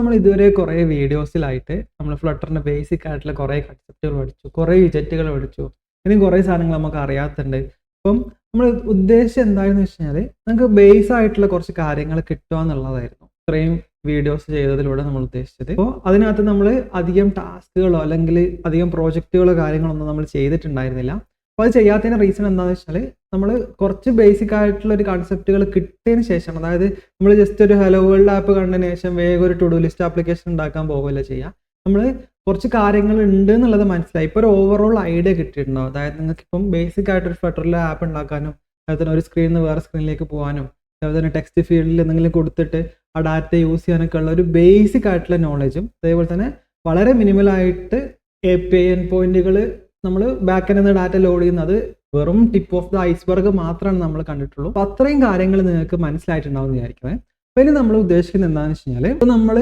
നമ്മൾ ഇതുവരെ കുറേ വീഡിയോസിലായിട്ട് നമ്മൾ ഫ്ലട്ടറിൻ്റെ ബേസിക് ആയിട്ടുള്ള കുറേ കൺസെപ്റ്റുകൾ പഠിച്ചു, കുറേ വിജറ്റുകൾ പഠിച്ചു, ഇനി കുറേ സാധനങ്ങൾ നമുക്ക് അറിയാത്തുണ്ട്. അപ്പം നമ്മൾ ഉദ്ദേശം എന്താണെന്ന് വെച്ച് കഴിഞ്ഞാൽ നമുക്ക് ബേസ് ആയിട്ടുള്ള കുറച്ച് കാര്യങ്ങൾ കിട്ടുക എന്നുള്ളതായിരുന്നു ഇത്രയും വീഡിയോസ് ചെയ്തതിലൂടെ നമ്മൾ ഉദ്ദേശിച്ചത്. അപ്പോൾ അതിനകത്ത് നമ്മൾ അധികം ടാസ്കുകളോ അല്ലെങ്കിൽ അധികം പ്രോജക്റ്റുകളോ കാര്യങ്ങളൊന്നും നമ്മൾ ചെയ്തിട്ടുണ്ടായിരുന്നില്ല. അപ്പോൾ അത് ചെയ്യാത്തതിന് റീസൺ എന്താണെന്ന് വെച്ചാൽ നമ്മൾ കുറച്ച് ബേസിക് ആയിട്ടുള്ള ഒരു കൺസെപ്റ്റുകൾ കിട്ടിയതിന് ശേഷം, അതായത് നമ്മൾ ജസ്റ്റ് ഒരു ഹലോ വേൾഡ് ആപ്പ് കണ്ടതിന് ശേഷം വേഗം ഒരു ടു ഡു ലിസ്റ്റ് ആപ്ലിക്കേഷൻ ഉണ്ടാക്കാൻ പോകുകയല്ല ചെയ്യുക. നമ്മൾ കുറച്ച് കാര്യങ്ങൾ ഉണ്ട് എന്നുള്ളത് മനസ്സിലായി. ഇപ്പോൾ ഒരു ഓവറോൾ ഐഡിയ കിട്ടിയിട്ടുണ്ടാവും. അതായത് നിങ്ങൾക്കിപ്പം ബേസിക് ആയിട്ടൊരു ഫ്ലട്ടറിൽ ആപ്പ് ഉണ്ടാക്കാനും, അതുപോലെ തന്നെ ഒരു സ്ക്രീനിൽ നിന്ന് വേറെ സ്ക്രീനിലേക്ക് പോകാനും, അതുപോലെ തന്നെ ടെക്സ്റ്റ് ഫീൽഡിൽ എന്തെങ്കിലും കൊടുത്തിട്ട് ആ ഡാറ്റ യൂസ് ചെയ്യാനൊക്കെ ഉള്ള ഒരു ബേസിക് ആയിട്ടുള്ള നോളജും, അതേപോലെ തന്നെ വളരെ മിനിമലായിട്ട് API എൻഡ് പോയിന്റുകൾ നമ്മൾ ബാക്കിൽ നിന്ന് ഡാറ്റ ലോഡ് ചെയ്യുന്നത് വെറും ടിപ്പ് ഓഫ് ദ ഐസ്ബർഗ് മാത്രമാണ് നമ്മൾ കണ്ടിട്ടുള്ളൂ. അപ്പോൾ അത്രയും കാര്യങ്ങൾ നിങ്ങൾക്ക് മനസ്സിലായിട്ടുണ്ടാവും എന്ന് വിചാരിക്കുന്നത്. അപ്പോൾ ഇനി നമ്മൾ ഉദ്ദേശിക്കുന്നത് എന്താണെന്ന് വെച്ച് കഴിഞ്ഞാൽ, ഇപ്പോൾ നമ്മൾ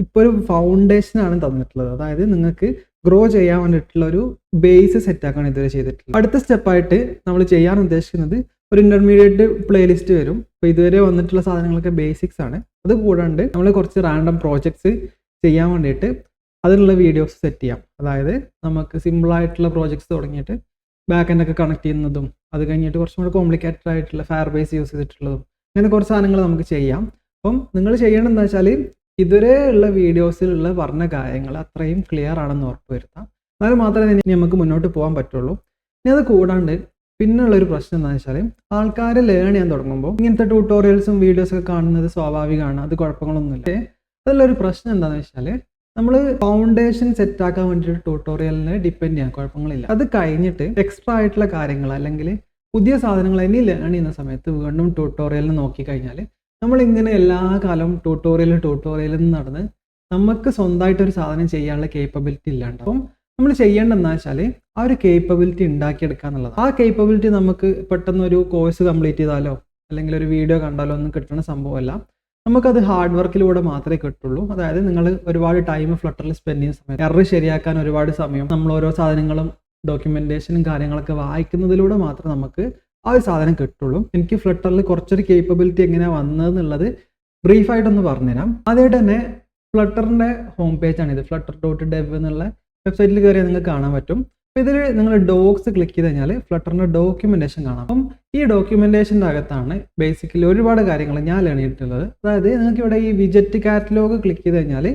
ഇപ്പോൾ ഒരു ഫൗണ്ടേഷനാണ് തന്നിട്ടുള്ളത്. അതായത് നിങ്ങൾക്ക് ഗ്രോ ചെയ്യാൻ വേണ്ടിയിട്ടുള്ള ഒരു ബേസ് സെറ്റാക്കാണ് ഇതുവരെ ചെയ്തിട്ടുള്ളത്. അടുത്ത സ്റ്റെപ്പായിട്ട് നമ്മൾ ചെയ്യാൻ ഉദ്ദേശിക്കുന്നത് ഒരു ഇൻ്റർമീഡിയറ്റ് പ്ലേലിസ്റ്റ് വരും. അപ്പോൾ ഇതുവരെ വന്നിട്ടുള്ള സാധനങ്ങളൊക്കെ ബേസിക്സ് ആണ്. അത് കൂടാണ്ട് നമ്മൾ കുറച്ച് റാൻഡം പ്രോജക്ട്സ് ചെയ്യാൻ വേണ്ടിയിട്ട് അതിനുള്ള വീഡിയോസ് സെറ്റ് ചെയ്യാം. അതായത് നമുക്ക് സിമ്പിളായിട്ടുള്ള പ്രോജക്ട്സ് തുടങ്ങിയിട്ട് ബാക്ക് എൻഡൊക്കെ കണക്ട് ചെയ്യുന്നതും, അത് കഴിഞ്ഞിട്ട് കുറച്ചും കൂടി കോംപ്ലിക്കേറ്റഡ് ആയിട്ടുള്ള ഫയർ ബേസ് യൂസ് ചെയ്തിട്ടുള്ളതും, അങ്ങനെ കുറച്ച് സാധനങ്ങൾ നമുക്ക് ചെയ്യാം. അപ്പം നിങ്ങൾ ചെയ്യേണ്ടത് എന്താ വെച്ചാൽ ഇതുവരെ ഉള്ള വീഡിയോസിലുള്ള പറഞ്ഞ കാര്യങ്ങൾ അത്രയും ക്ലിയർ ആണെന്ന് ഉറപ്പ് വരുത്താം. എന്നാൽ മാത്രമേ ഇനി നമുക്ക് മുന്നോട്ട് പോകാൻ പറ്റുള്ളൂ. ഇനി അത് കൂടാണ്ട് പിന്നുള്ളൊരു പ്രശ്നം എന്താണെന്ന് വെച്ചാൽ, ആൾക്കാർ ലേൺ ചെയ്യാൻ തുടങ്ങുമ്പോൾ ഇങ്ങനത്തെ ട്യൂട്ടോറിയൽസും വീഡിയോസൊക്കെ കാണുന്നത് സ്വാഭാവികമാണ്, അത് കുഴപ്പങ്ങളൊന്നുമില്ല. അതിലൊരു പ്രശ്നം എന്താണെന്ന് വെച്ചാൽ, നമ്മൾ ഫൗണ്ടേഷൻ സെറ്റാക്കാൻ വേണ്ടിയിട്ട് ട്യൂട്ടോറിയലിനെ ഡിപ്പെൻഡ് ചെയ്യാൻ കുഴപ്പങ്ങളില്ല. അത് കഴിഞ്ഞിട്ട് എക്സ്ട്രാ ആയിട്ടുള്ള കാര്യങ്ങൾ അല്ലെങ്കിൽ പുതിയ സാധനങ്ങൾ ഇനി ലേൺ ചെയ്യുന്ന സമയത്ത് വീണ്ടും ട്യൂട്ടോറിയലിന് നോക്കിക്കഴിഞ്ഞാൽ നമ്മളിങ്ങനെ എല്ലാ കാലവും ട്യൂട്ടോറിയലിൽ നടന്ന് നമുക്ക് സ്വന്തമായിട്ടൊരു സാധനം ചെയ്യാനുള്ള കേപ്പബിലിറ്റി ഇല്ലാണ്ട്. അപ്പം നമ്മൾ ചെയ്യേണ്ടതെന്ന് വെച്ചാൽ ആ ഒരു കേപ്പബിലിറ്റി ഉണ്ടാക്കിയെടുക്കുക എന്നുള്ളത്. ആ കേപ്പബിലിറ്റി നമുക്ക് പെട്ടെന്ന് ഒരു കോഴ്സ് കംപ്ലീറ്റ് ചെയ്താലോ അല്ലെങ്കിൽ ഒരു വീഡിയോ കണ്ടാലോ ഒന്നും കിട്ടുന്ന സംഭവമല്ല. നമുക്കത് ഹാർഡ് വർക്കിലൂടെ മാത്രമേ കിട്ടുള്ളൂ. അതായത് നിങ്ങൾ ഒരുപാട് ടൈം ഫ്ലട്ടറിൽ സ്പെൻഡ് ചെയ്യുന്ന സമയത്ത് എറർ ശരിയാക്കാൻ ഒരുപാട് സമയം നമ്മൾ ഓരോ സാധനങ്ങളും ഡോക്യുമെൻറ്റേഷനും കാര്യങ്ങളൊക്കെ വായിക്കുന്നതിലൂടെ മാത്രമേ നമുക്ക് ആ ഒരു സാധനം കിട്ടുള്ളൂ. എനിക്ക് ഫ്ലട്ടറിൽ കുറച്ചൊരു കേപ്പബിലിറ്റി എങ്ങനെയാണ് വന്നതെന്നുള്ളത് ബ്രീഫായിട്ടൊന്ന് പറഞ്ഞുതരാം. ആദ്യമായിട്ട് തന്നെ ഫ്ലട്ടറിൻ്റെ ഹോം പേജാണിത്. flutter.dev എന്നുള്ള വെബ്സൈറ്റിൽ കയറിയാൽ നിങ്ങൾക്ക് കാണാൻ പറ്റും. അപ്പോൾ ഇതിൽ നിങ്ങൾ ഡോക്സ് ക്ലിക്ക് ചെയ്ത് കഴിഞ്ഞാൽ ഫ്ലട്ടറിൻ്റെ ഡോക്യുമെൻറ്റേഷൻ കാണാം. അപ്പം ഈ ഡോക്യുമെൻറ്റേഷൻ്റെ അകത്താണ് ബേസിക്കലി ഒരുപാട് കാര്യങ്ങൾ ഞാൻ ലേൺ ചെയ്തിട്ടുള്ളത്. അതായത് നിങ്ങൾക്ക് ഇവിടെ ഈ വിജറ്റ് കാറ്റലോഗ് ക്ലിക്ക് ചെയ്ത് കഴിഞ്ഞാൽ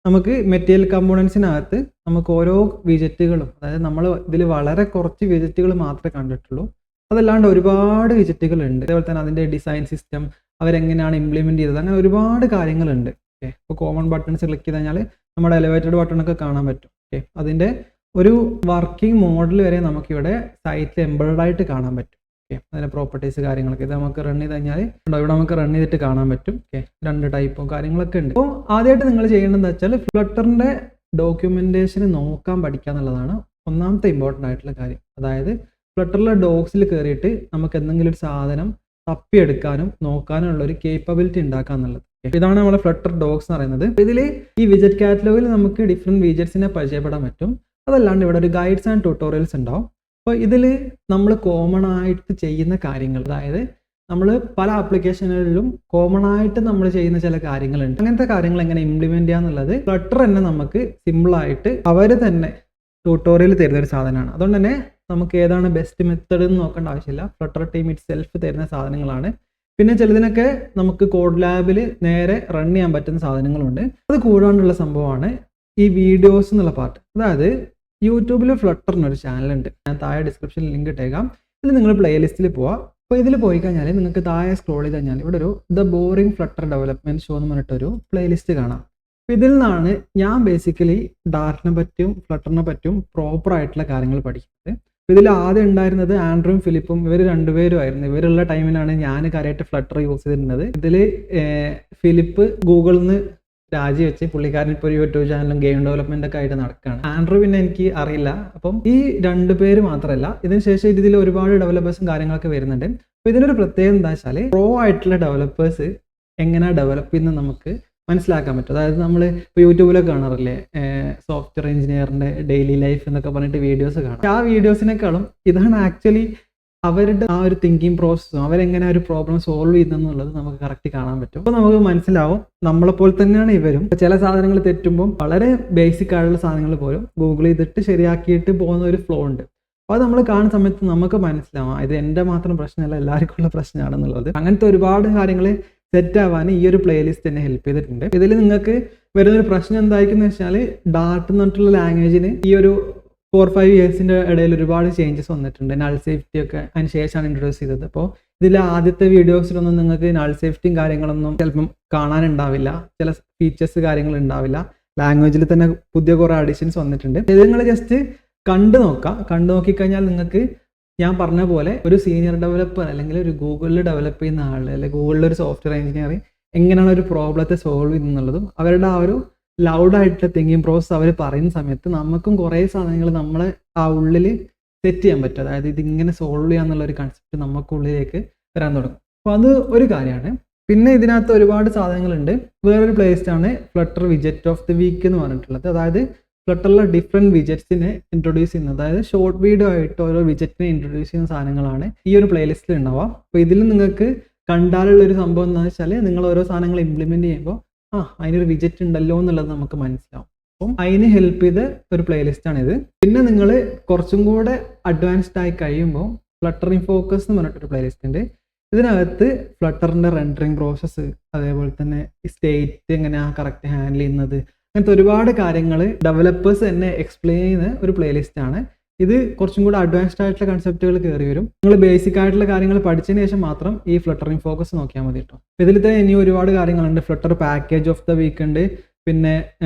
നമുക്ക് മെറ്റീരിയൽ കമ്പോണൻസിനകത്ത് നമുക്ക് ഓരോ വിജറ്റുകളും, അതായത് നമ്മൾ ഇതിൽ വളരെ കുറച്ച് വിജറ്റുകൾ മാത്രമേ കണ്ടിട്ടുള്ളൂ, അതല്ലാണ്ട് ഒരുപാട് വിജറ്റുകൾ ഉണ്ട്. അതേപോലെ തന്നെ അതിൻ്റെ ഡിസൈൻ സിസ്റ്റം അവരെങ്ങനെയാണ് ഇംപ്ലിമെൻറ്റ് ചെയ്തത്, അങ്ങനെ ഒരുപാട് കാര്യങ്ങളുണ്ട്. ഓക്കെ, ഇപ്പോൾ കോമൺ ബട്ടൺസ് ക്ലിക്ക് ചെയ്ത് കഴിഞ്ഞാൽ നമ്മുടെ എലിവേറ്റഡ് ബട്ടണൊക്കെ കാണാൻ പറ്റും. ഓക്കെ, അതിൻ്റെ ഒരു വർക്കിംഗ് മോഡൽ വരെ നമുക്കിവിടെ സൈറ്റിൽ എംബഡഡ് ആയിട്ട് കാണാൻ പറ്റും. ഓക്കെ, അതിൻ്റെ പ്രോപ്പർട്ടീസ് കാര്യങ്ങളൊക്കെ ഇത് നമുക്ക് റൺ ചെയ്ത് കഴിഞ്ഞാൽ ഇവിടെ നമുക്ക് റൺ ചെയ്തിട്ട് കാണാൻ പറ്റും. ഓക്കെ, 2 ടൈപ്പും കാര്യങ്ങളൊക്കെ ഉണ്ട്. അപ്പോൾ ആദ്യമായിട്ട് നിങ്ങൾ ചെയ്യേണ്ടതെന്ന് വെച്ചാൽ ഫ്ലട്ടറിൻ്റെ ഡോക്യുമെൻറ്റേഷൻ നോക്കാൻ പഠിക്കുക എന്നുള്ളതാണ് ഒന്നാമത്തെ ഇമ്പോർട്ടൻ്റ് ആയിട്ടുള്ള കാര്യം. അതായത് ഫ്ലട്ടറിലെ ഡോക്സിൽ കയറിയിട്ട് നമുക്ക് എന്തെങ്കിലും ഒരു സാധനം തപ്പിയെടുക്കാനും നോക്കാനും ഉള്ള ഒരു കേപ്പബിലിറ്റി ഉണ്ടാക്കുക എന്നുള്ളത്. ഇതാണ് നമ്മുടെ ഫ്ലട്ടർ ഡോക്സ് എന്ന് പറയുന്നത്. ഇതിൽ ഈ വിജറ്റ് കാറ്റലോഗിൽ നമുക്ക് ഡിഫറെൻറ്റ് വിജറ്റ്സിനെ പരിചയപ്പെടാൻ പറ്റും. അതല്ലാണ്ട് ഇവിടെ ഒരു ഗൈഡ്സ് ആൻഡ് ട്യൂട്ടോറിയൽസ് ഉണ്ടാവും. അപ്പോൾ ഇതിൽ നമ്മൾ കോമൺ ആയിട്ട് ചെയ്യുന്ന കാര്യങ്ങൾ, അതായത് നമ്മൾ പല ആപ്ലിക്കേഷനുകളിലും കോമൺ ആയിട്ട് നമ്മൾ ചെയ്യുന്ന ചില കാര്യങ്ങളുണ്ട്. അങ്ങനത്തെ കാര്യങ്ങൾ എങ്ങനെ ഇംപ്ലിമെൻറ്റ് ചെയ്യുക എന്നുള്ളത് ഫ്ലട്ടർ തന്നെ നമുക്ക് സിമ്പിളായിട്ട് അവർ തന്നെ ട്യൂട്ടോറിയൽ തരുന്ന ഒരു സാധനമാണ്. അതുകൊണ്ട് തന്നെ നമുക്ക് ഏതാണ് ബെസ്റ്റ് മെത്തേഡ് എന്ന് നോക്കേണ്ട ആവശ്യമില്ല. ഫ്ലട്ടർ ടീം ഇറ്റ് സെൽഫ് തരുന്ന സാധനങ്ങളാണ്. പിന്നെ ചിലതിനൊക്കെ നമുക്ക് കോഡ് ലാബിൽ നേരെ റൺ ചെയ്യാൻ പറ്റുന്ന സാധനങ്ങളുണ്ട്. അത് കൂടാണ്ടുള്ള സംഭവമാണ് ഈ വീഡിയോസ് എന്നുള്ള പാർട്ട്. അതായത് യൂട്യൂബിൽ ഫ്ലട്ടറിനൊരു ചാനലുണ്ട്, ഞാൻ താഴെ ഡിസ്ക്രിപ്ഷനിൽ ലിങ്ക് ഇട്ടേക്കാം. ഇതിൽ നിങ്ങൾ പ്ലേലിസ്റ്റിൽ പോവാം. അപ്പോൾ ഇതിൽ പോയി കഴിഞ്ഞാൽ നിങ്ങൾക്ക് താഴെ സ്ക്രോൾ ചെയ്ത് കഴിഞ്ഞാൽ ഇവിടെ ഒരു the boring flutter development show എന്ന് പറഞ്ഞിട്ടൊരു പ്ലേലിസ്റ്റ് കാണാം. അപ്പോൾ ഇതിൽ നിന്നാണ് ഞാൻ ബേസിക്കലി ഡാർട്ടിനെ പറ്റിയും ഫ്ലട്ടറിനെ പറ്റിയും പ്രോപ്പറായിട്ടുള്ള കാര്യങ്ങൾ പഠിക്കുന്നത്. അപ്പോൾ ഇതിൽ ആദ്യം ഉണ്ടായിരുന്നത് ആൻഡ്രൂയും ഫിലിപ്പും, ഇവർ രണ്ടുപേരുമായിരുന്നു. ഇവരുള്ള ടൈമിലാണ് ഞാൻ കാര്യമായിട്ട് ഫ്ലട്ടർ യൂസ് ചെയ്തിരുന്നത്. ഇതിൽ ഫിലിപ്പ് ഗൂഗിളിൽ നിന്ന് രാജിവെച്ച് പുള്ളിക്കാരൻ ഇപ്പോൾ ഒരു യൂട്യൂബ് ചാനലും ഗെയിം ഡെവലപ്മെൻ്റ് ഒക്കെ ആയിട്ട് നടക്കുകയാണ്. ആൻഡ്രൂ പിന്നെ എനിക്ക് അറിയില്ല. അപ്പം ഈ 2 പേര് മാത്രമല്ല, ഇതിന് ശേഷം ഇതിൽ ഒരുപാട് ഡെവലപ്പേഴ്സും കാര്യങ്ങളൊക്കെ വരുന്നുണ്ട്. അപ്പോൾ ഇതിനൊരു പ്രത്യേകത എന്താ വെച്ചാൽ പ്രോ ആയിട്ടുള്ള ഡെവലപ്പേഴ്സ് എങ്ങനെ ഡെവലപ്പ് ചെയ്യുന്നത് നമുക്ക് മനസ്സിലാക്കാൻ പറ്റും. അതായത് നമ്മൾ ഇപ്പോൾ യൂട്യൂബിലൊക്കെ കാണാറില്ലേ സോഫ്റ്റ്വെയർ എഞ്ചിനീയറിൻ്റെ ഡെയിലി ലൈഫ് എന്നൊക്കെ പറഞ്ഞിട്ട് വീഡിയോസ് കാണാം. ആ വീഡിയോസിനേക്കാളും ഇതാണ് ആക്ച്വലി അവരുടെ ആ ഒരു തിങ്കിങ് പ്രോസസ്സും അവരെങ്ങനെ ഒരു പ്രോബ്ലം സോൾവ് ചെയ്യുന്നുള്ളത് നമുക്ക് കറക്റ്റ് കാണാൻ പറ്റും. അപ്പോൾ നമുക്ക് മനസ്സിലാവും നമ്മളെപ്പോലെ തന്നെയാണ് ഇവരും. ചില സാധനങ്ങൾ തെറ്റുമ്പോൾ വളരെ ബേസിക് ആയിട്ടുള്ള സാധനങ്ങൾ പോലും ഗൂഗിൾ ചെയ്തിട്ട് ശരിയാക്കിയിട്ട് പോകുന്ന ഒരു ഫ്ലോ ഉണ്ട്. അപ്പോൾ അത് നമ്മൾ കാണുന്ന സമയത്ത് നമുക്ക് മനസ്സിലാവാം ഇത് എൻ്റെ മാത്രം പ്രശ്നമല്ല, എല്ലാവർക്കും ഉള്ള പ്രശ്നമാണെന്നുള്ളത്. അങ്ങനത്തെ ഒരുപാട് കാര്യങ്ങൾ സെറ്റ് ആവാൻ ഈ ഒരു പ്ലേലിസ്റ്റ് തന്നെ ഹെൽപ്പ് ചെയ്തിട്ടുണ്ട്. ഇതിൽ നിങ്ങൾക്ക് വരുന്നൊരു പ്രശ്നം എന്തായിരിക്കും വെച്ചാൽ ഡാർട്ട് എന്ന് പറഞ്ഞിട്ടുള്ള ലാംഗ്വേജിന് ഈ ഒരു 4-5 ഇയേഴ്സിൻ്റെ ഇടയിൽ ഒരുപാട് ചേഞ്ചസ് വന്നിട്ടുണ്ട്. നൾ സേഫ്റ്റി ഒക്കെ അതിന് ശേഷമാണ് ഇൻട്രൊഡ്യൂസ് ചെയ്തത്. അപ്പോൾ ഇതിൽ ആദ്യത്തെ വീഡിയോസിലൊന്നും നിങ്ങൾക്ക് നൾ സേഫ്റ്റിയും കാര്യങ്ങളൊന്നും ചിലപ്പം കാണാനുണ്ടാവില്ല, ചില ഫീച്ചേഴ്സ് കാര്യങ്ങൾ ഉണ്ടാവില്ല. ലാംഗ്വേജിൽ തന്നെ പുതിയ കുറേ അഡീഷൻസ് വന്നിട്ടുണ്ട്. ഇത് നിങ്ങൾ ജസ്റ്റ് കണ്ടു നോക്കിക്കഴിഞ്ഞാൽ നിങ്ങൾക്ക് ഞാൻ പറഞ്ഞ പോലെ ഒരു സീനിയർ ഡെവലപ്പർ അല്ലെങ്കിൽ ഒരു ഗൂഗിളിൽ ഡെവലപ്പ് ചെയ്യുന്ന ആൾ അല്ലെങ്കിൽ ഗൂഗിളിൽ ഒരു സോഫ്റ്റ്വെയർ എഞ്ചിനീയർ എങ്ങനെയാണ് ഒരു പ്രോബ്ലത്തെ സോൾവ് ചെയ്യുന്നുള്ളതും അവരുടെ ആ ഒരു ലൗഡായിട്ടുള്ള തിങ്കിങ് പ്രോസസ് അവർ പറയുന്ന സമയത്ത് നമുക്കും കുറേ സാധനങ്ങൾ നമ്മളെ ആ ഉള്ളിൽ സെറ്റ് ചെയ്യാൻ പറ്റും. അതായത് ഇതിങ്ങനെ സോൾവ് ചെയ്യാന്നുള്ള ഒരു കൺസെപ്റ്റ് നമുക്കുള്ളിലേക്ക് വരാൻ തുടങ്ങും. അപ്പോൾ അത് ഒരു കാര്യമാണ്. പിന്നെ ഇതിനകത്ത് ഒരുപാട് സാധനങ്ങളുണ്ട്. വേറൊരു പ്ലേലിസ്റ്റാണ് ഫ്ലട്ടർ വിജറ്റ് ഓഫ് ദി വീക്ക് എന്ന് പറഞ്ഞിട്ടുള്ളത്. അതായത് ഫ്ലട്ടറിലെ ഡിഫറെൻറ്റ് വിജറ്റ്സിനെ ഇൻട്രൊഡ്യൂസ് ചെയ്യുന്നത്, അതായത് ഷോർട്ട് വീഡിയോ ആയിട്ട് ഓരോ വിജറ്റിനെ ഇൻട്രൊഡ്യൂസ് ചെയ്യുന്ന സാധനങ്ങളാണ് ഈ ഒരു പ്ലേലിസ്റ്റിൽ ഉണ്ടാവുക. അപ്പോൾ ഇതിൽ നിങ്ങൾക്ക് കണ്ടാലുള്ള ഒരു സംഭവം എന്താണെന്ന് വെച്ചാൽ നിങ്ങൾ ഓരോ സാധനങ്ങൾ ഇംപ്ലിമെൻറ്റ് ചെയ്യുമ്പോൾ അതിനൊരു വിജറ്റ് ഉണ്ടല്ലോ എന്നുള്ളത് നമുക്ക് മനസ്സിലാവും. അപ്പം അതിന് ഹെൽപ്പ് ചെയ്ത ഒരു പ്ലേലിസ്റ്റാണിത്. പിന്നെ നിങ്ങൾ കുറച്ചും കൂടെ അഡ്വാൻസ്ഡ് ആയി കഴിയുമ്പോൾ ഫ്ലട്ടർ ഇൻ ഫോക്കസ് എന്ന് പറഞ്ഞിട്ടൊരു പ്ലേലിസ്റ്റ് ഉണ്ട്. ഇതിനകത്ത് ഫ്ലട്ടറിൻ്റെ റെൻഡറിങ് പ്രോസസ്സ്, അതേപോലെ തന്നെ സ്റ്റേറ്റ് എങ്ങനെയാണ് കറക്റ്റ് ഹാൻഡിൽ ചെയ്യുന്നത്, അങ്ങനത്തെ ഒരുപാട് കാര്യങ്ങൾ ഡെവലപ്പേഴ്സ് തന്നെ എക്സ്പ്ലെയിൻ ചെയ്യുന്ന ഒരു പ്ലേലിസ്റ്റാണ്. ഇത് കുറച്ചും കൂടെ അഡ്വാൻസ്ഡ് ആയിട്ടുള്ള കൺസെപ്റ്റുകൾ കയറി വരും. നിങ്ങൾ ബേസിക് ആയിട്ടുള്ള കാര്യങ്ങൾ പഠിച്ചതിന് ശേഷം മാത്രം ഈ ഫ്ലട്ടറിങ് ഫോക്കസ് നോക്കിയാൽ മതി കേട്ടോ. ഇതിൽ തന്നെ ഇനി ഒരുപാട് കാര്യങ്ങളുണ്ട്. Flutter package of the week ഉണ്ട്, പിന്നെ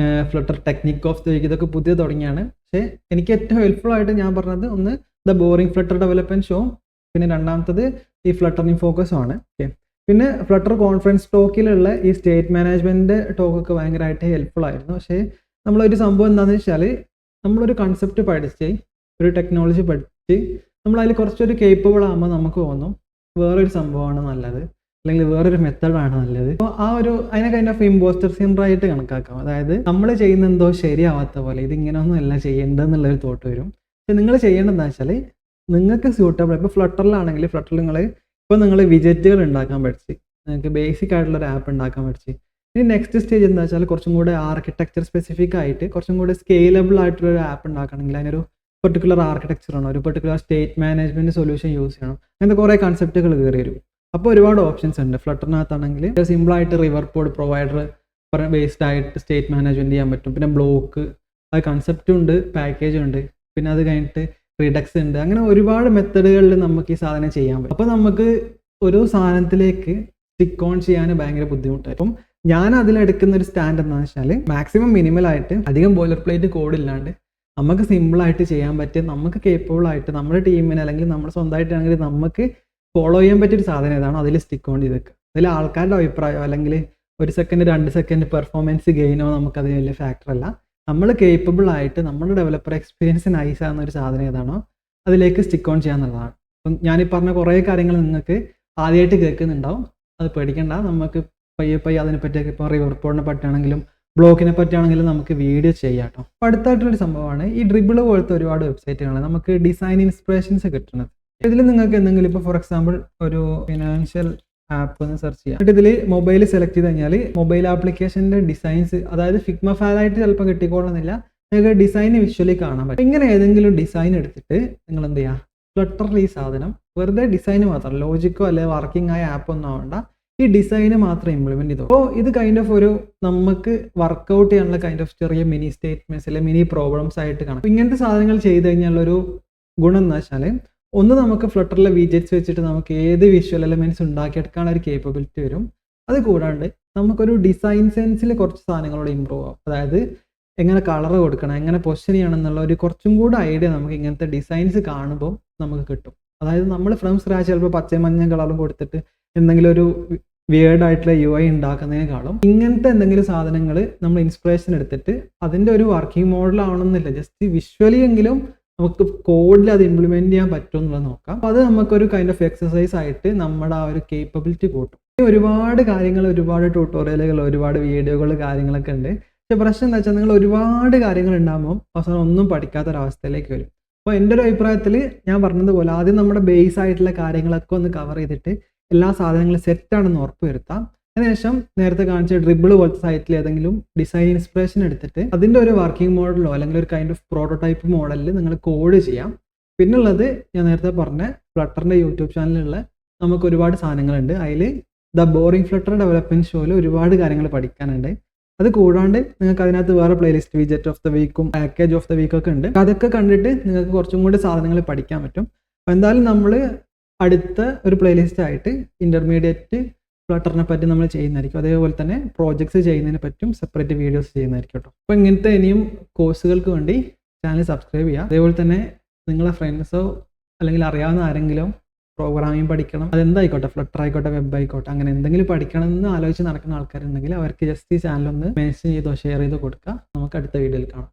Flutter technique of the week, ഇതൊക്കെ പുതിയ തുടങ്ങിയാണ്. പക്ഷേ എനിക്ക് ഏറ്റവും ഹെൽപ്ഫുൾ ആയിട്ട് ഞാൻ പറഞ്ഞത് ഒന്ന് the boring flutter development show, പിന്നെ രണ്ടാമത്തത് ഈ ഫ്ലട്ടറിങ് ഫോക്കസും ആണ്. ഓക്കെ, പിന്നെ ഫ്ലട്ടർ കോൺഫറൻസ് ടോക്കിലുള്ള ഈ സ്റ്റേറ്റ് മാനേജ്മെൻറ്റ് ടോക്കൊക്കെ ഭയങ്കരമായിട്ട് ഹെൽപ്ഫുൾ ആയിരുന്നു. പക്ഷേ നമ്മളൊരു സംഭവം എന്താണെന്ന് വെച്ചാൽ നമ്മളൊരു കൺസെപ്റ്റ് പഠിച്ച് ഒരു ടെക്നോളജി പഠിച്ച് നമ്മളതിൽ കുറച്ചൊരു കേപ്പബിൾ ആകുമ്പോൾ നമുക്ക് തോന്നും വേറൊരു സംഭവമാണ് നല്ലത്, അല്ലെങ്കിൽ വേറൊരു മെത്തഡാണ് നല്ലത്. അപ്പോൾ ആ ഒരു അതിനെ കൈൻഡ് ഓഫ് ഇമ്പോസ്റ്റർ സിൻഡ്രോം ആയിട്ട് കണക്കാക്കാം. അതായത് നമ്മൾ ചെയ്യുന്ന എന്തോ ശരിയാവാത്ത പോലെ, ഇതിങ്ങനെയൊന്നും അല്ല ചെയ്യേണ്ടതെന്നുള്ളൊരു തോട്ട് വരും. പക്ഷെ നിങ്ങൾ ചെയ്യേണ്ടത് എന്താ വെച്ചാൽ നിങ്ങൾക്ക് സ്യൂട്ടബിൾ, ഇപ്പോൾ ഫ്ലട്ടറിലാണെങ്കിൽ ഫ്ലട്ടറിൽ നിങ്ങൾ വിജറ്റുകൾ ഉണ്ടാക്കാൻ പഠിച്ച്, നിങ്ങൾക്ക് ബേസിക് ആയിട്ടുള്ളൊരു ആപ്പ് ഉണ്ടാക്കാൻ പഠിച്ച്, ഇനി നെക്സ്റ്റ് സ്റ്റേജ് എന്താ വെച്ചാൽ കുറച്ചും കൂടെ ആർക്കിടെക്ചർ സ്പെസിഫിക് ആയിട്ട് കുറച്ചും കൂടെ സ്കെയിലബിൾ ആയിട്ടുള്ളൊരു ആപ്പ് ഉണ്ടാക്കണമെങ്കിൽ അതിനൊരു പെർട്ടിക്കുലർ ആർക്കിടെക്ചർ ആണോ, ഒരു particular state management solution use ചെയ്യണം, അങ്ങനത്തെ കുറേ കൺസെപ്റ്റുകൾ കയറി വരും. അപ്പോൾ ഒരുപാട് ഓപ്ഷൻസ് ഉണ്ട്. ഫ്ലട്ടറിനകത്താണെങ്കിൽ സിമ്പിളായിട്ട് റിവർ പോഡ് പ്രൊവൈഡർ ബേസ്ഡ് ആയിട്ട് സ്റ്റേറ്റ് മാനേജ്മെൻറ്റ് ചെയ്യാൻ പറ്റും. പിന്നെ ബ്ലോക്ക്, അത് കൺസെപ്റ്റും ഉണ്ട്, പാക്കേജും ഉണ്ട്. പിന്നെ അത് കഴിഞ്ഞിട്ട് റിഡക്സ് ഉണ്ട്. അങ്ങനെ ഒരുപാട് മെത്തഡുകളിൽ നമുക്ക് ഈ സാധനം ചെയ്യാൻ പറ്റും. അപ്പോൾ നമുക്ക് ഒരു സാധനത്തിലേക്ക് സ്റ്റിക്ക് ഓൺ ചെയ്യാൻ ഭയങ്കര ബുദ്ധിമുട്ടായി. അപ്പം ഞാൻ അതിലെടുക്കുന്ന ഒരു സ്റ്റാൻഡ് എന്താണെന്ന് വെച്ചാൽ മാക്സിമം മിനിമലായിട്ട്, അധികം ബോയിലർ പ്ലേറ്റ് കോഡ് ഇല്ലാണ്ട് നമുക്ക് സിമ്പിളായിട്ട് ചെയ്യാൻ പറ്റിയ, നമുക്ക് കേപ്പബിൾ ആയിട്ട് നമ്മുടെ ടീമിന് അല്ലെങ്കിൽ നമ്മൾ സ്വന്തമായിട്ടാണെങ്കിൽ നമുക്ക് ഫോളോ ചെയ്യാൻ പറ്റിയൊരു സാധനം ഏതാണോ അതിൽ സ്റ്റിക്ക് ഓൺ ചെയ്ത് വെക്കുക. അതിൽ ആൾക്കാരുടെ അഭിപ്രായമോ അല്ലെങ്കിൽ 1 സെക്കൻഡ് 2 സെക്കൻഡ് പെർഫോമൻസ് ഗെയിനോ നമുക്കത് വലിയ ഫാക്ടറല്ല. നമ്മൾ കേപ്പബിൾ ആയിട്ട് നമ്മുടെ ഡെവലപ്പർ എക്സ്പീരിയൻസ് നൈസ് ആകുന്ന ഒരു സാധനം ഏതാണോ അതിലേക്ക് സ്റ്റിക്ക് ഓൺ ചെയ്യാന്നുള്ളതാണ്. അപ്പം ഞാനീ പറഞ്ഞ കുറേ കാര്യങ്ങൾ നിങ്ങൾക്ക് ആദ്യമായിട്ട് കേൾക്കുന്നുണ്ടാവും, അത് പേടിക്കണ്ട. നമുക്ക് പയ്യെ അതിനെപ്പറ്റിയൊക്കെ ഇപ്പോൾ റിവർ പോഡിനെ പറ്റിയാണെങ്കിലും ബ്ലോക്കിനെ പറ്റിയാണെങ്കിലും നമുക്ക് വീഡിയോ ചെയ്യാം കേട്ടോ. അപ്പോൾ അടുത്തായിട്ടുള്ളൊരു സംഭവമാണ് ഈ ഡ്രിബിൾ പോലത്തെ ഒരുപാട് വെബ്സൈറ്റുകളാണ് നമുക്ക് ഡിസൈൻ ഇൻസ്പിറേഷൻസ് കിട്ടുന്നത്. ഇതിൽ നിങ്ങൾക്ക് എന്തെങ്കിലും ഇപ്പോൾ ഫോർ എക്സാമ്പിൾ ഒരു ഫിനാൻഷ്യൽ ആപ്പ് എന്ന് സെർച്ച് ചെയ്യാം. എന്നിട്ട് ഇതിൽ മൊബൈൽ സെലക്ട് ചെയ്ത് കഴിഞ്ഞാൽ മൊബൈൽ ആപ്ലിക്കേഷൻ്റെ ഡിസൈൻസ്, അതായത് ഫിഗ്മ ഫയലായിട്ട് ചിലപ്പോൾ കിട്ടിക്കൊള്ളുന്നില്ല, നിങ്ങൾക്ക് ഡിസൈൻ വിഷ്വലി കാണാൻ പറ്റും. ഇങ്ങനെ ഏതെങ്കിലും ഡിസൈൻ എടുത്തിട്ട് നിങ്ങൾ എന്ത് ചെയ്യുക, ഫ്ലട്ടറിൽ ഈ സാധനം വെറുതെ ഡിസൈന് മാത്രം, ലോജിക്കോ അല്ലെങ്കിൽ വർക്കിംഗ് ആയ ആപ്പ് ഒന്നും ആവണ്ട, ഈ ഡിസൈന് മാത്രം ഇംപ്ലിമെൻറ്റ് ചെയ്തു. അപ്പോൾ ഇത് കൈൻഡ് ഓഫ് ഒരു നമുക്ക് വർക്കൗട്ട് ചെയ്യാനുള്ള കൈൻഡ് ഓഫ് ചെറിയ മിനി സ്റ്റേറ്റ്മെൻറ്റ്സ് അല്ലെങ്കിൽ മിനി പ്രോബ്ലംസ് ആയിട്ട് കാണാം. ഇങ്ങനത്തെ സാധനങ്ങൾ ചെയ്ത് കഴിഞ്ഞാലൊരു ഗുണം എന്ന് വെച്ചാൽ ഒന്ന് നമുക്ക് ഫ്ലട്ടറിലെ വിജറ്റ്സ് വെച്ചിട്ട് നമുക്ക് ഏത് വിഷ്വൽ എലമെൻറ്റ്സ് ഉണ്ടാക്കിയെടുക്കാനുള്ള ഒരു കേപ്പബിലിറ്റി വരും. അത് കൂടാണ്ട് നമുക്കൊരു ഡിസൈൻ സെൻസിൽ കുറച്ച് സാധനങ്ങളോട് ഇമ്പ്രൂവ് ആവും. അതായത് എങ്ങനെ കളർ കൊടുക്കണം, എങ്ങനെ പൊസിഷൻ ചെയ്യണം എന്നുള്ള ഒരു കുറച്ചും കൂടെ ഐഡിയ നമുക്ക് ഇങ്ങനത്തെ ഡിസൈൻസ് കാണുമ്പോൾ നമുക്ക് കിട്ടും. അതായത് നമ്മൾ ഫ്രം സ്ക്രാച്ച് ചിലപ്പോൾ പച്ചയും മഞ്ഞ കളറും കൊടുത്തിട്ട് എന്തെങ്കിലും ഒരു വിയേർഡ് ആയിട്ടുള്ള UI ഉണ്ടാക്കുന്നതിനേക്കാളും ഇങ്ങനത്തെ എന്തെങ്കിലും സാധനങ്ങൾ നമ്മൾ ഇൻസ്പിറേഷൻ എടുത്തിട്ട് അതിൻ്റെ ഒരു വർക്കിംഗ് മോഡൽ ആവണമെന്നില്ല, ജസ്റ്റ് വിഷ്വലി എങ്കിലും നമുക്ക് കോഡിൽ അത് ഇംപ്ലിമെൻറ്റ് ചെയ്യാൻ പറ്റും എന്നുള്ളത് നോക്കാം. അപ്പോൾ അത് നമുക്കൊരു കൈൻഡ് ഓഫ് എക്സസൈസ് ആയിട്ട് നമ്മുടെ ആ ഒരു കേപ്പബിലിറ്റി കൂട്ടും. ഒരുപാട് കാര്യങ്ങൾ, ഒരുപാട് ട്യൂട്ടോറിയലുകൾ, ഒരുപാട് വീഡിയോകൾ, കാര്യങ്ങളൊക്കെ ഉണ്ട്. പക്ഷെ പ്രശ്നം എന്താ വെച്ചാൽ നിങ്ങൾ ഒരുപാട് കാര്യങ്ങൾ ഉണ്ടാകുമ്പോൾ അവസാനം ഒന്നും പഠിക്കാത്തൊരവസ്ഥയിലേക്ക് വരും. അപ്പോൾ എൻ്റെ ഒരു അഭിപ്രായത്തിൽ ഞാൻ പറഞ്ഞതുപോലെ ആദ്യം നമ്മുടെ ബേസ് ആയിട്ടുള്ള കാര്യങ്ങളൊക്കെ ഒന്ന് കവർ ചെയ്തിട്ട് എല്ലാ സാധനങ്ങളും സെറ്റാണെന്ന് ഉറപ്പ് വരുത്താം. അതിനുശേഷം നേരത്തെ കാണിച്ച ഡ്രിബിൾ പോലത്തെ സൈറ്റിൽ ഏതെങ്കിലും ഡിസൈൻ ഇൻസ്പിറേഷൻ എടുത്തിട്ട് അതിൻ്റെ ഒരു വർക്കിംഗ് മോഡലോ അല്ലെങ്കിൽ ഒരു കൈൻഡ് ഓഫ് പ്രോട്ടോടൈപ്പ് മോഡലിൽ നിങ്ങൾ കോഡ് ചെയ്യാം. പിന്നുള്ളത് ഞാൻ നേരത്തെ പറഞ്ഞ ഫ്ലട്ടറിൻ്റെ യൂട്യൂബ് ചാനലിലുള്ള നമുക്ക് ഒരുപാട് സാധനങ്ങളുണ്ട്. അതിൽ ദ ബോറിംഗ് ഫ്ലട്ടർ ഡെവലപ്മെൻറ്റ് ഷോയിൽ ഒരുപാട് കാര്യങ്ങൾ പഠിക്കാനുണ്ട്. അത് കൂടാണ്ട് നിങ്ങൾക്ക് അതിനകത്ത് വേറെ പ്ലേലിസ്റ്റ് വിജറ്റ് ഓഫ് ദ വീക്കും പാക്കേജ് ഓഫ് ദ വീക്കൊക്കെ ഉണ്ട്. അതൊക്കെ കണ്ടിട്ട് നിങ്ങൾക്ക് കുറച്ചും കൂടി സാധനങ്ങൾ പഠിക്കാൻ പറ്റും. അപ്പോൾ എന്തായാലും നമ്മൾ അടുത്ത ഒരു പ്ലേലിസ്റ്റ് ആയിട്ട് ഇൻ്റർമീഡിയറ്റ് ഫ്ലട്ടറിനെ പറ്റി നമ്മൾ ചെയ്യുന്നതായിരിക്കും. അതേപോലെ തന്നെ പ്രോജക്ട്സ് ചെയ്യുന്നതിനെ പറ്റും സെപ്പറേറ്റ് വീഡിയോസ് ചെയ്യുന്നതായിരിക്കും കേട്ടോ. അപ്പോൾ ഇങ്ങനത്തെ ഇനിയും കോഴ്സുകൾക്ക് വേണ്ടി ചാനൽ സബ്സ്ക്രൈബ് ചെയ്യുക. അതേപോലെ തന്നെ നിങ്ങളെ ഫ്രണ്ട്സോ അല്ലെങ്കിൽ അറിയാവുന്ന ആരെങ്കിലും പ്രോഗ്രാമിംഗ് പഠിക്കണം, അതെന്തായിക്കോട്ടെ, ഫ്ലട്ടർ ആയിക്കോട്ടെ, വെബ് ആയിക്കോട്ടെ, അങ്ങനെ എന്തെങ്കിലും പഠിക്കണം എന്ന് ആലോചിച്ച് നടക്കുന്ന ആൾക്കാരുണ്ടെങ്കിൽ അവർക്ക് ജസ്റ്റ് ഈ ചാനൽ ഒന്ന് മെൻഷൻ ചെയ്തോ ഷെയർ ചെയ്തോ കൊടുക്കുക. നമുക്ക് അടുത്ത വീഡിയോയിൽ കാണാം.